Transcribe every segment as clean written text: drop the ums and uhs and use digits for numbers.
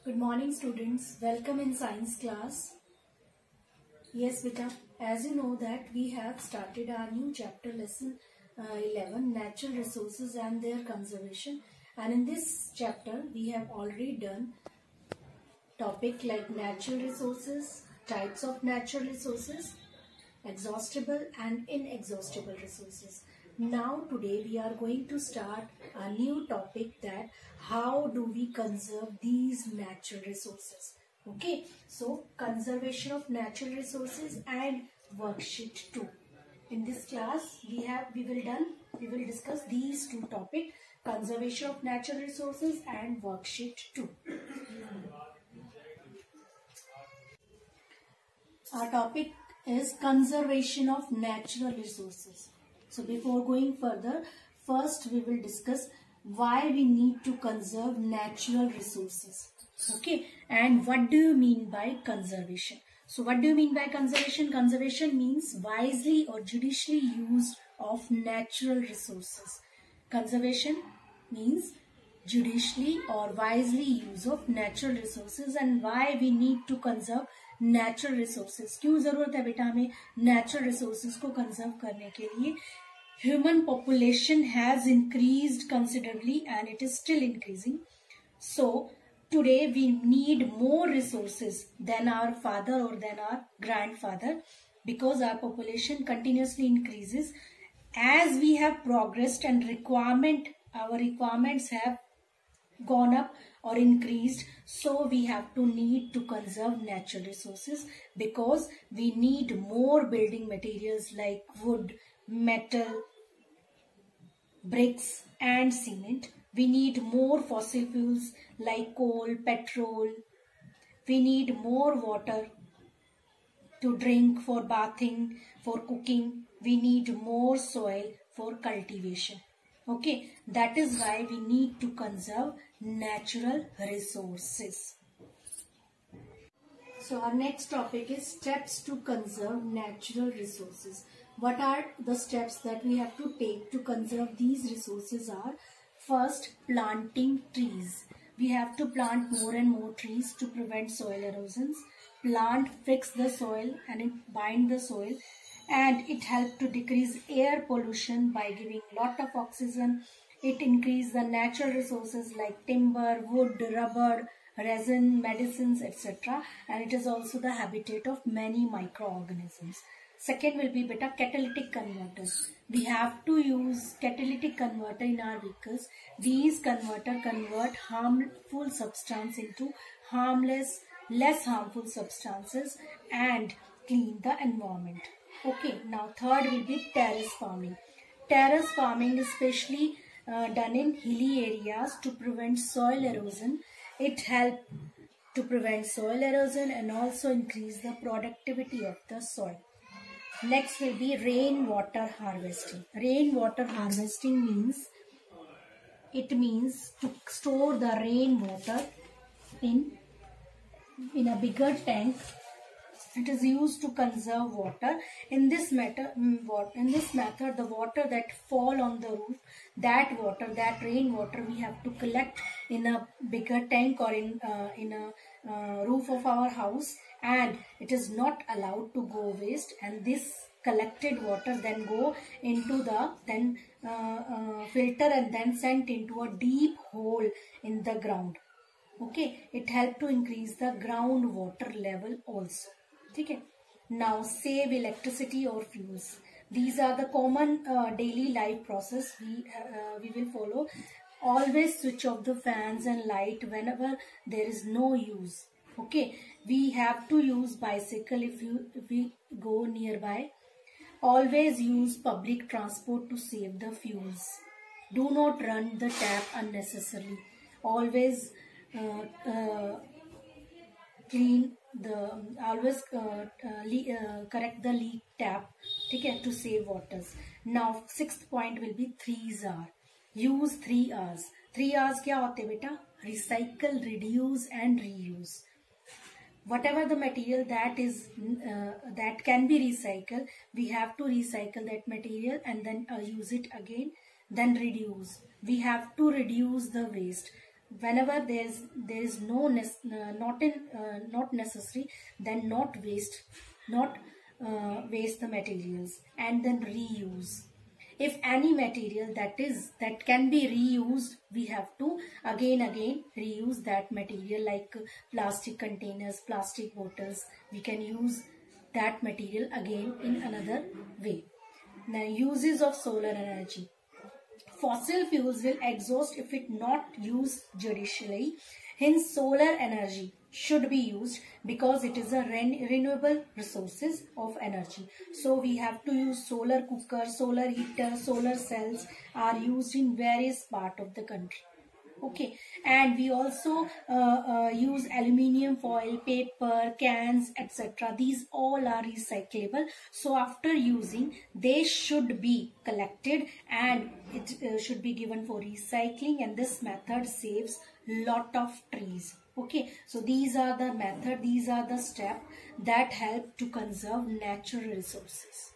Good morning students, welcome in science class. Yes beta, as you know that we have started our new chapter lesson 11 natural resources and their conservation, and in this chapter we have already done topic like natural resources, types of natural resources, exhaustible and inexhaustible resources. Now today we are going to start a new topic, that how do we conserve these natural resources. Okay, so conservation of natural resources and worksheet 2. In this class we will discuss these two topics, conservation of natural resources and worksheet 2. Our topic is conservation of natural resources. So before going further, first we will discuss why we need to conserve natural resources. Okay, and what do you mean by conservation? So what do you mean by conservation? Conservation means wisely or judiciously use of natural resources. Conservation means judiciously or wisely use of natural resources, and why we need to conserve natural resources. क्यों जरूरत है बेटा हमें natural resources को conserve करने के लिए? Human population has increased considerably and it is still increasing. So today we need more resources than our father or than our grandfather, because our population continuously increases. As we have progressed and our requirements have gone up or increased, so we have to need to conserve natural resources, because we need more building materials like wood, metal, bricks and cement. We need more fossil fuels like coal, petrol. We need more water to drink, for bathing, for cooking. We need more soil for cultivation. Okay, that is why we need to conserve natural resources. So our next topic is steps to conserve natural resources. What are the steps that we have to take to conserve these resources are: first, planting trees. We have to plant more and more trees to prevent soil erosions. Plant fix the soil and it bind the soil, and it helps to decrease air pollution by giving lot of oxygen. It increases the natural resources like timber, wood, rubber, resin, medicines, etc. And it is also the habitat of many microorganisms. Second will be beta catalytic converters. We have to use catalytic converter in our vehicles. These converter convert harmful substance into harmless, less harmful substances and clean the environment. Okay, now third will be terrace farming. Terrace farming is especially done in hilly areas to prevent soil erosion. It helps to prevent soil erosion and also increase the productivity of the soil. Next will be rainwater harvesting. Rainwater harvesting means to store the rainwater in a bigger tank. It is used to conserve water. In this method, the water that fall on the roof, that rainwater, we have to collect in a bigger tank or in a roof of our house, and it is not allowed to go waste. And this collected water then go into the filter and then sent into a deep hole in the ground. Okay, it helps to increase the groundwater level also. Okay. Now save electricity or fuels. These are the common daily life process we will follow. Always switch off the fans and light whenever there is no use. Okay, we have to use bicycle if we go nearby. Always use public transport to save the fuels. Do not run the tap unnecessarily. Always correct the leak tap, okay, to save waters. Now sixth point will be 3 R's. Use 3 R's. 3 R's क्या होते बेटा? Recycle, reduce and reuse. Whatever the material that can be recycled, we have to recycle that material and then use it again. Then reduce. We have to reduce the waste. whenever there is not necessary, then not waste the materials, and then reuse. If any material that can be reused, we have to again reuse that material, like plastic containers, plastic bottles. We can use that material again in another way. Now, uses of solar energy. Fossil fuels will exhaust if it not used judiciously. Hence, solar energy should be used because it is a renewable resources of energy. So we have to use solar cooker, solar heater, solar cells are used in various part of the country. Okay, and we also use aluminium foil, paper, cans, etc. These all are recyclable. So after using, they should be collected and it should be given for recycling, and this method saves lot of trees. Okay, so these are the method, these are the steps that help to conserve natural resources.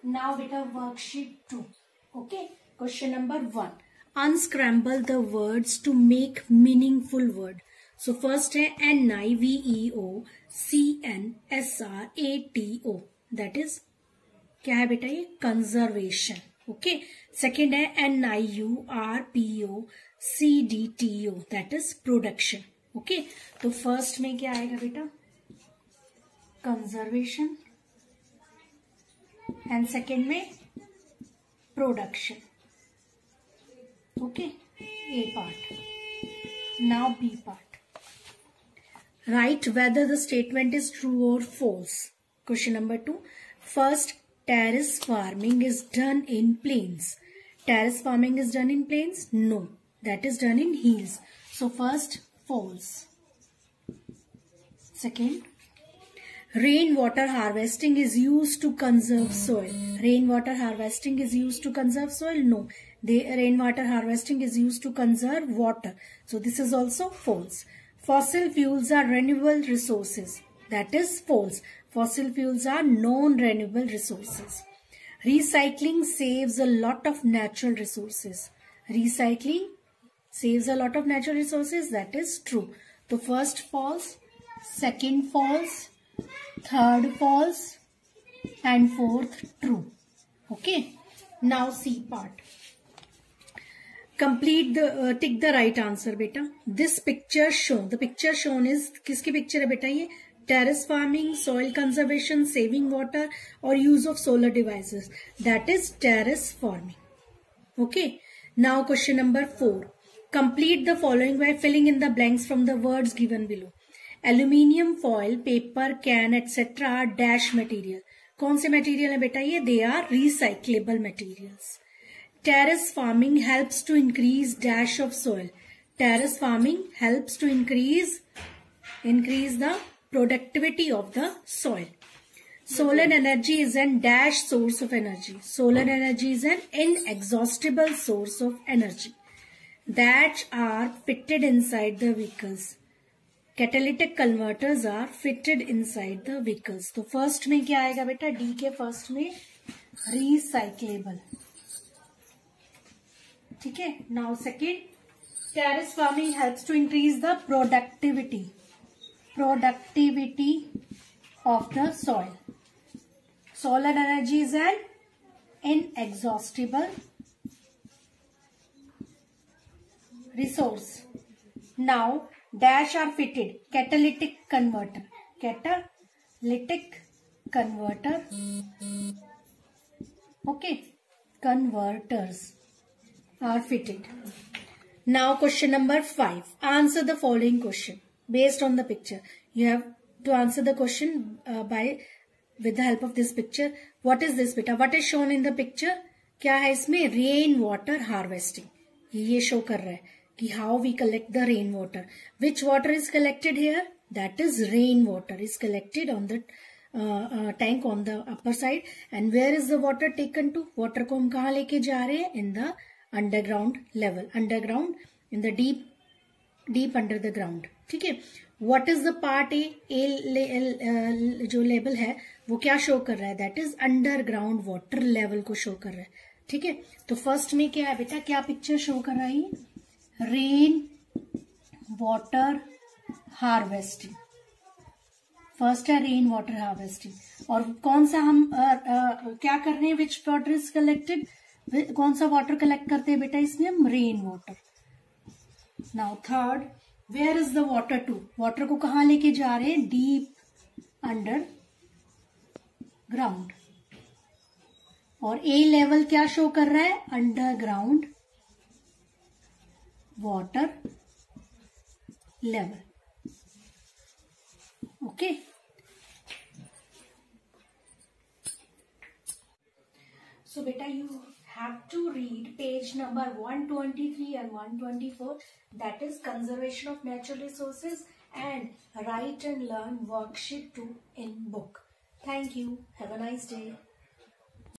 Now with a worksheet 2. Okay, question number 1. Unscramble the words to make meaningful word. So first है NIVEO CNSRATO, that is क्या है बेटा ये? Conservation. Okay. Second है NIURPO CDTO, that is production. Okay, तो first में क्या आएगा बेटा? कंजर्वेशन, एंड सेकेंड में production. Okay, A part. Now B part. Write whether the statement is true or false. Question number 2. First, terrace farming is done in plains. Terrace farming is done in plains? No, that is done in hills. So first, false. Second, rainwater harvesting is used to conserve soil. Rainwater harvesting is used to conserve soil? No, the rainwater harvesting is used to conserve water. So this is also false. Fossil fuels are renewable resources. That is false. Fossil fuels are non-renewable resources. Recycling saves a lot of natural resources. Recycling saves a lot of natural resources. That is true. So first false, second false, third false, and fourth true. Okay. Now C part. Complete the tick the right answer beta. This picture shown, the picture shown is किसकी picture है बेटा ये? Terrace farming, soil conservation, saving water, or use of solar devices. That is terrace farming. Okay. Now question number 4. Complete the following by filling in the blanks from the words given below. Aluminium foil, paper, can, etc. are dash material. कौन से material है बेटा ये? They are recyclable materials. Terrace farming helps to increase dash of soil. Terrace farming helps to increase the productivity of the soil. Solar energy is an dash source of energy. Solar energy is an inexhaustible source of energy that are fitted inside the vehicles. Catalytic converters are fitted inside the vehicles. तो first में क्या आएगा बेटा? D के first में recyclable. ठीक है. Now second, terrace farming helps to increase the productivity of the soil. Solar energy is an inexhaustible resource. Now dash are fitted. Catalytic converter. Okay. Converters are fitted. Now question number 5. Answer the following question based on the picture. You have to answer the question with the help of this picture. What is this beta? What is shown in the picture? क्या है इसमें? Rain water harvesting. ये show कर रहा है कि how we collect the rain water. Which water is collected here? That is rain water is collected on the tank on the upper side. And where is the water taken to? Water को हम कहाँ लेके जा रहे हैं? In the underground level. Underground, in the deep under the ground. ठीक है. What is the part A? जो लेवल है वो क्या शो कर रहा है? That is underground water level को शो कर रहा है. ठीक है. तो फर्स्ट में क्या है बेटा? क्या पिक्चर शो कर रहा है? रेन वाटर हार्वेस्टिंग, फर्स्ट है रेन वाटर हार्वेस्टिंग। और कौन सा हम क्या कर रहे हैं, विच वाटर इज कलेक्टेड, कौन सा वाटर कलेक्ट करते हैं बेटा इसमें हम, rain water. Now third, where is the water to, water को कहाँ लेके जा रहे हैं, डीप अंडर ग्राउंड। और ए लेवल क्या शो कर रहा है, underground water level. Okay, so beta you have to read page number 123 and 124, that is conservation of natural resources, and write and learn worksheet 2 in book. Thank you, have a nice day.